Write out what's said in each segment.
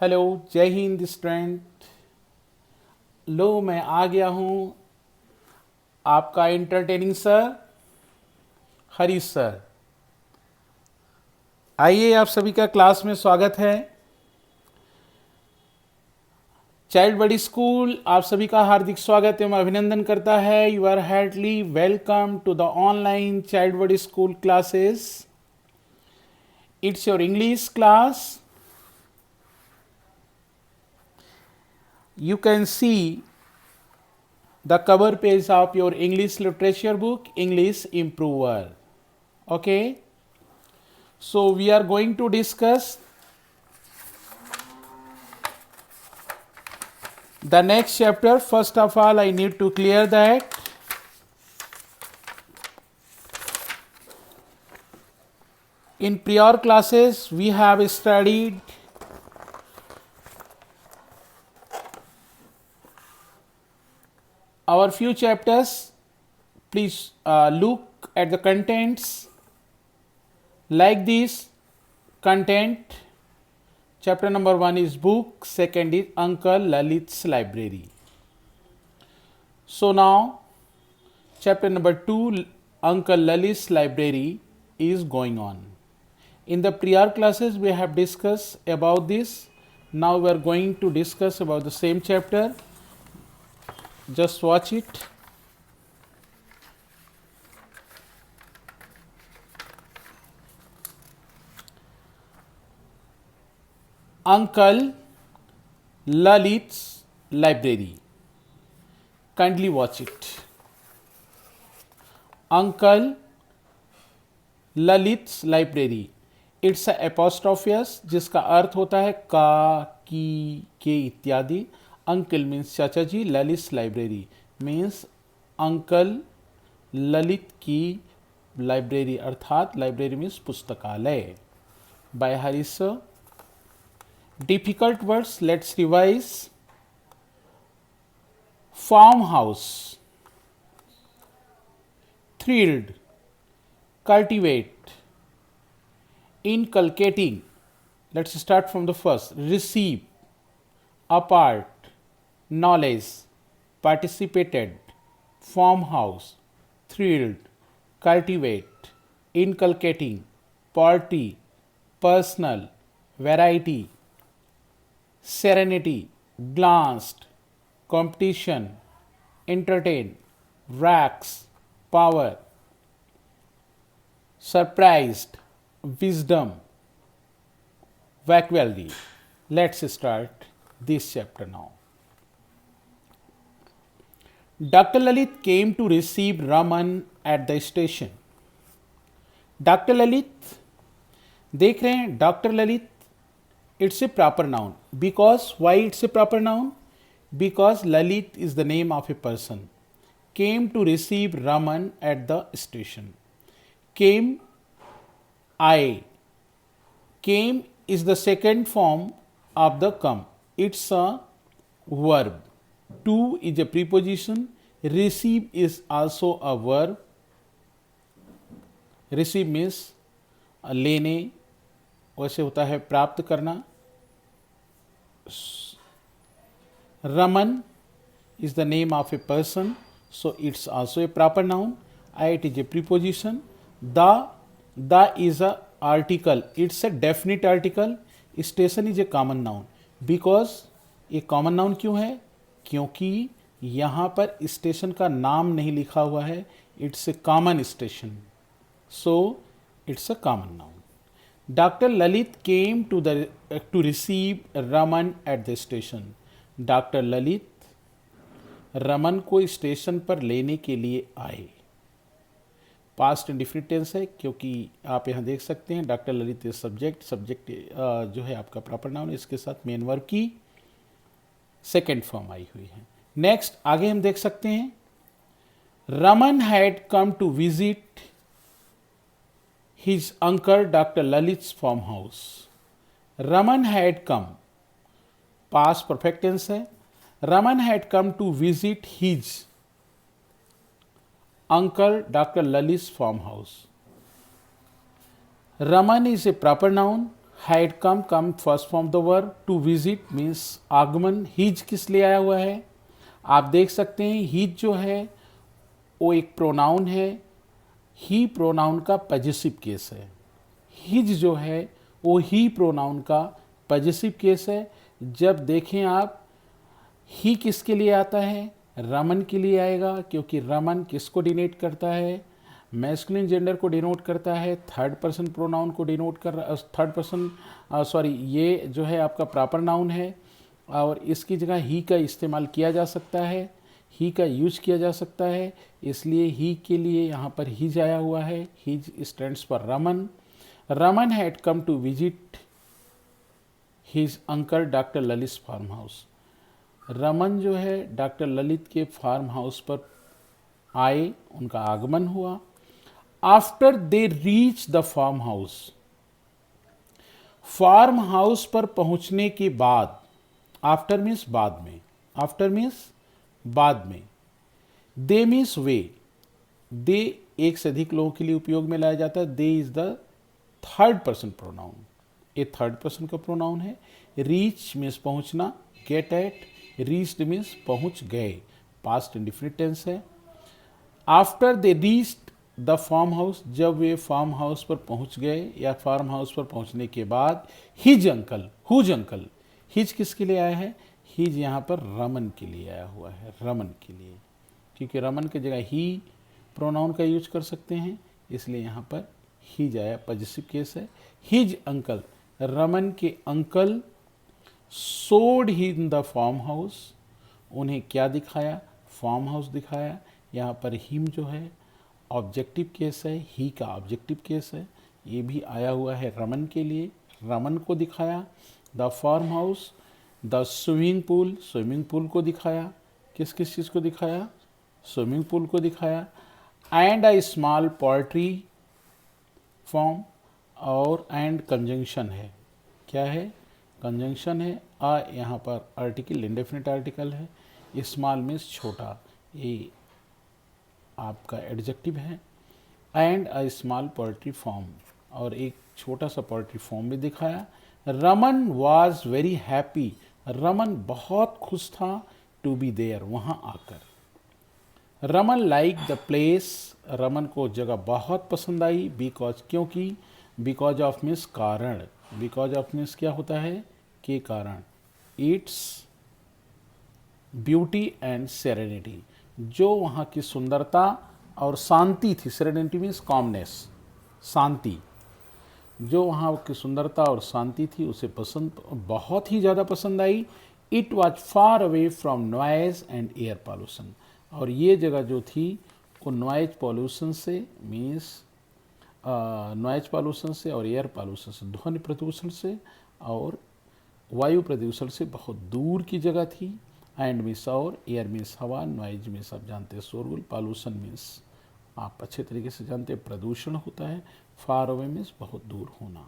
Hello, जय Hind student. लो, मैं आ गया हूँ, आपका एंटरटेनिंग सर हरीश सर। आइए, आप सभी का क्लास में स्वागत है। चाइल्ड बडी स्कूल आप सभी का हार्दिक स्वागत एवं अभिनंदन करता है। You are heartly welcome to the online child buddy school classes. It's your English class. You can see the cover page of your English literature book, English Improver. Okay, so we are going to discuss the next chapter. First of all, I need to clear that in prior classes we have studied our few chapters. Please look at the contents like this. Content: chapter number 1 is book, second is Uncle Lalit's library. So now chapter number 2, Uncle Lalit's library, is going on. In the prior classes we have discussed about this. Now we are going to discuss about the same chapter. Just watch it. Uncle Lalit's library. Kindly watch it. Uncle Lalit's library. It's एपोस्ट्रोफियस जिसका अर्थ होता है का, की, के इत्यादि। Uncle means चाचा जी, Lalit library means uncle Lalit की लाइब्रेरी, अर्थात लाइब्रेरी मीन्स पुस्तकालय। Bye Harish. Difficult words, let's revise. Farm house, thrilled, cultivate, inculcating. Let's start from the first. Receive, apart, knowledge, participated, farmhouse, thrilled, cultivate, inculcating, party, personal, variety, serenity, glanced, competition, entertain, wax, power, surprised, wisdom, vacuity. Let's start this chapter now. Dr. Lalit came to receive Raman at the station. Dr. Lalit, देख रहे हैं, Dr. Lalit, it's a proper noun. Because why it's a proper noun? Because Lalit is the name of a person. Came to receive Raman at the station. Came, I. Came is the second form of the come. It's a verb. To is a preposition. Receive is also a verb. Receive means लेने, वैसे होता है प्राप्त करना. Raman is the name of a person, so it's also a proper noun. It is a preposition. The is a article. It's a definite article. Station is a common noun. Because ये common noun क्यों है? क्योंकि यहाँ पर station का नाम नहीं लिखा हुआ है. It's a common station, so it's a common noun. Doctor Lalit came to receive Raman at the station. Doctor Lalit Raman को स्टेशन पर लेने के लिए आए. पास्ट इंडिफिनिट टेंस है, क्योंकि आप यहाँ देख सकते हैं डॉक्टर ललित सब्जेक्ट जो है आपका प्रॉपर नाउन, इसके साथ मेन वर्ब की सेकेंड फॉर्म आई हुई है. नेक्स्ट आगे हम देख सकते हैं, Raman had come to visit his uncle doctor Lalit's farm house. Raman had come, past perfect tense है. Raman had come to visit his uncle Dr. Lalit's farmhouse. Raman is a proper noun. Had come first form the verb to visit means आगमन। His किस लिए आया हुआ है? आप देख सकते हैं हिज जो है वो एक प्रोनाउन है, ही प्रोनाउन का पॉजेसिव केस है। हिज जो है वो ही प्रोनाउन का पॉजेसिव केस है। जब देखें आप, ही किसके लिए आता है? रमन के लिए आएगा, क्योंकि रमन किसको डिनोट करता है? मैस्कुलिन जेंडर को डिनोट करता है, थर्ड पर्सन प्रोनाउन को डिनोट कर रहा, थर्ड पर्सन सॉरी, ये जो है आपका प्रॉपर नाउन है और इसकी जगह ही का इस्तेमाल किया जा सकता है, ही का यूज किया जा सकता है, इसलिए ही के लिए यहाँ पर हिज आया हुआ है। His stands for Raman. Raman had come to visit his uncle doctor Lalit farm house. Raman जो है डॉक्टर ललित के फार्म हाउस पर आए, उनका आगमन हुआ। After they reach the farm house, farm house पर पहुंचने के बाद, आफ्टर मीन्स बाद में, आफ्टर मीन्स बाद में, दे मीन्स वे, दे एक से अधिक लोगों के लिए उपयोग में लाया जाता है। They is the third person pronoun, ये थर्ड पर्सन का प्रोनाउन है। रीच मीन्स पहुंचना, गेट एट, रीच्ड मीन्स पहुंच गए, पास्ट इंडेफिनिट टेंस है। After they reached the farm house, जब वे फार्म हाउस पर पहुंच गए या फार्म हाउस पर पहुंचने के बाद, his uncle, whose uncle, his किसके लिए आया है? हिज यहाँ पर रमन के लिए आया हुआ है, रमन के लिए, क्योंकि रमन की जगह ही प्रोनाउन का यूज कर सकते हैं, इसलिए यहाँ पर हिज आया, पॉजेसिव केस है। हिज अंकल, रमन के अंकल, सोड ही इन द फार्म हाउस, उन्हें क्या दिखाया? फार्म हाउस दिखाया। यहाँ पर हिम जो है ऑब्जेक्टिव केस है, ही का ऑब्जेक्टिव केस है, ये भी आया हुआ है रमन के लिए, रमन को दिखाया। The farm house, the swimming pool, swimming pool को दिखाया। किस किस चीज़ को दिखाया? स्विमिंग पूल को दिखाया। And a small poultry farm, और एंड कंजंक्शन है, क्या है? कंजंक्शन है। अ यहाँ पर आर्टिकल, इंडेफिनिट आर्टिकल है। स्मॉल मीन्स छोटा, ये आपका एडजेक्टिव है। And a small poultry farm, और एक छोटा सा पोल्ट्री फॉर्म भी दिखाया। Raman was very happy, Raman बहुत खुश था टू बी देयर, वहाँ आकर। Raman like the place, Raman को जगह बहुत पसंद आई। बिकॉज, क्योंकि, बिकॉज ऑफ मीन्स कारण, बिकॉज ऑफ मीन्स क्या होता है? के कारण। इट्स ब्यूटी एंड सेरेनिटी, जो वहाँ की सुंदरता और शांति थी, सेरेनिटी मीन्स कॉमनेस, शांति, जो वहाँ की सुंदरता और शांति थी उसे पसंद, बहुत ही ज़्यादा पसंद आई। It was far away from noise and air pollution, और ये जगह जो थी वो नॉइज पॉल्यूशन से, मीन्स नॉइज पॉल्यूशन से और एयर पॉल्यूशन से, ध्वनि प्रदूषण से और वायु प्रदूषण से बहुत दूर की जगह थी। एंड मीन्स और, एयर मीन्स हवा, नॉइज मीन्स आप जानते हैं शोरगुल, पॉल्यूशन मीन्स आप अच्छे तरीके से जानते हैं प्रदूषण होता है, फार अवे मीन्स बहुत दूर होना।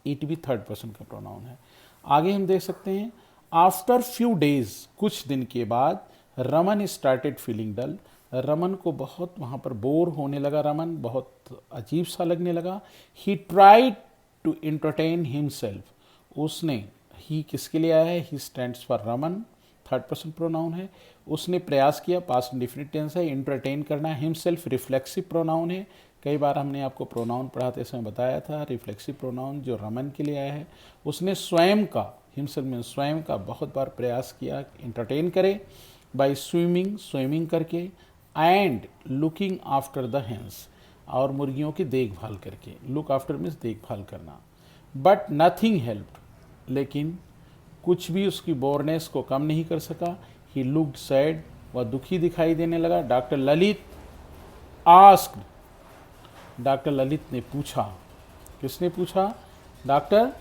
इट भी थर्ड पर्सन का प्रोनाउन है। आगे हम देख सकते हैं, आफ्टर फ्यू डेज, कुछ दिन के बाद, रमन स्टार्टेड फीलिंग डल, रमन को बहुत वहाँ पर बोर होने लगा, रमन बहुत अजीब सा लगने लगा। He tried to entertain himself, उसने, ही किसके लिए आया है? He stands for Raman, third person pronoun है। उसने प्रयास किया, पास्ट इंडेफिनिट टेंस है। एंटरटेन करना, हिमसेल्फ रिफ्लेक्सिव प्रोनाउन है। कई बार हमने आपको प्रोनाउन पढ़ाते समय बताया था, रिफ्लेक्सिव प्रोनाउन जो रमन के लिए आया है। उसने स्वयं का, हिमसेल्फ में स्वयं का बहुत बार प्रयास किया एंटरटेन करे, बाय स्विमिंग, स्विमिंग करके, and looking after the hence, और मुर्गियों की देखभाल करके। लुक आफ्टर मीन्स देखभाल करना। बट नथिंग हेल्प, लेकिन कुछ भी उसकी बोरनेस को कम नहीं कर सका। ही लुक्ड सैड, वह दुखी दिखाई देने लगा। Doctor Lalit asked, doctor Lalit ने पूछा, किसने पूछा? डॉक्टर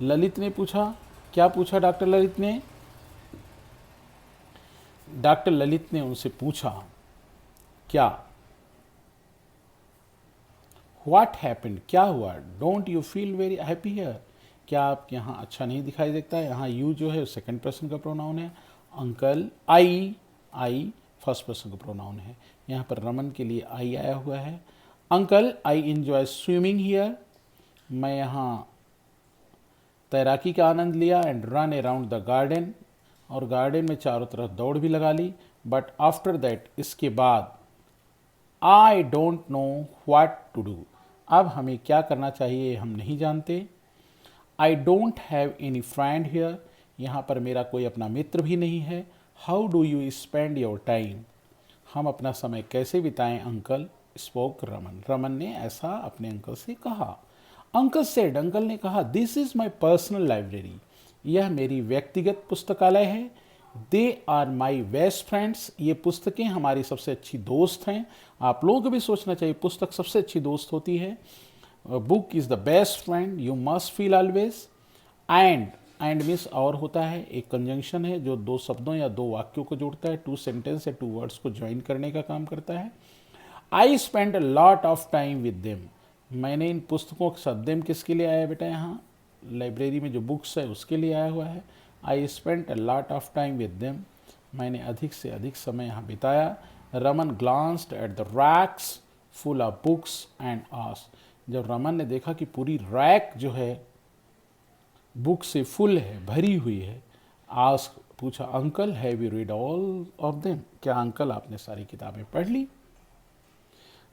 ललित ने पूछा। क्या पूछा डॉक्टर ललित ने? डॉक्टर ललित ने उनसे पूछा, क्या? व्हाट हैपेंड, क्या हुआ? Don't you feel very happy here, क्या आप यहाँ अच्छा नहीं दिखाई देता है? यहाँ यू जो है सेकंड पर्सन का प्रोनाउन है। अंकल, आई फर्स्ट पर्सन का प्रोनाउन है। यहाँ पर रमन के लिए आई आया हुआ है। Uncle, I enjoy swimming here, मैं यहाँ तैराकी का आनंद लिया and run around the garden, और गार्डन में चारों तरफ दौड़ भी लगा ली। बट आफ्टर दैट, इसके बाद, I don't know what to do, अब हमें क्या करना चाहिए हम नहीं जानते। I don't have any friend here, यहाँ पर मेरा कोई अपना मित्र भी नहीं है। How do you spend your time, हम अपना समय कैसे बिताएं अंकल, स्पोक रमन, रमन ने ऐसा अपने अंकल से कहा। अंकल सेड, अंकल ने कहा, this is my personal library, यह मेरी व्यक्तिगत पुस्तकालय है। They are my best friends, ये पुस्तकें हमारी सबसे अच्छी दोस्त हैं। आप लोगों को भी सोचना चाहिए, पुस्तक सबसे अच्छी दोस्त होती है। Book is the best friend you must feel always. And means और होता है, एक कंजंक्शन है जो दो शब्दों या दो वाक्यों को जोड़ता है, टू सेंटेंस या टू वर्ड्स को ज्वाइन करने का काम करता है। I spend a lot of time with them, मैंने इन पुस्तकों के साथ, देम किसके लिए आया बेटा, यहाँ लाइब्रेरी में जो बुक्स है उसके लिए आया हुआ है। I spend a lot of time with them, मैंने अधिक से अधिक समय यहाँ बिताया। Raman glanced at the racks full of books and asked, जब रमन ने देखा कि पूरी रैक जो है बुक से फुल है, भरी हुई है, आस्क, पूछा, uncle have you read all of them, क्या अंकल आपने सारी किताबें पढ़ ली।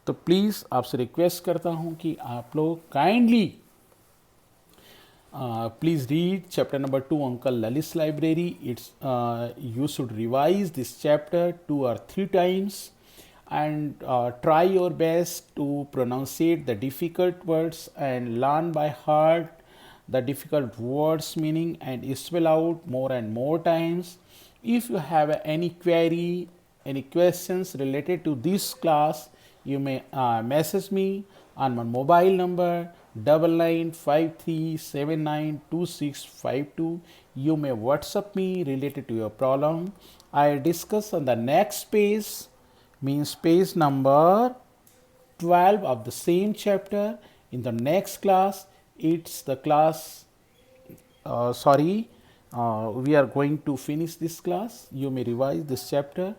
तो प्लीज़ आपसे रिक्वेस्ट करता हूँ कि आप लोग kindly please read chapter number 2 uncle Lalit's library. It's you should revise this chapter 2 or 3 times and try your best to pronunciate the difficult words and learn by heart the difficult words meaning and spell out more and more times. If you have any query, any questions related to this class, you may message me on my mobile number 9953792652. You may WhatsApp me related to your problem. I discuss on the next page, means page number 12 of the same chapter in the next class. It's the class, we are going to finish this class. You may revise this chapter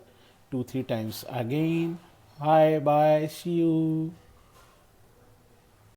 2-3 times again. Bye bye, see you.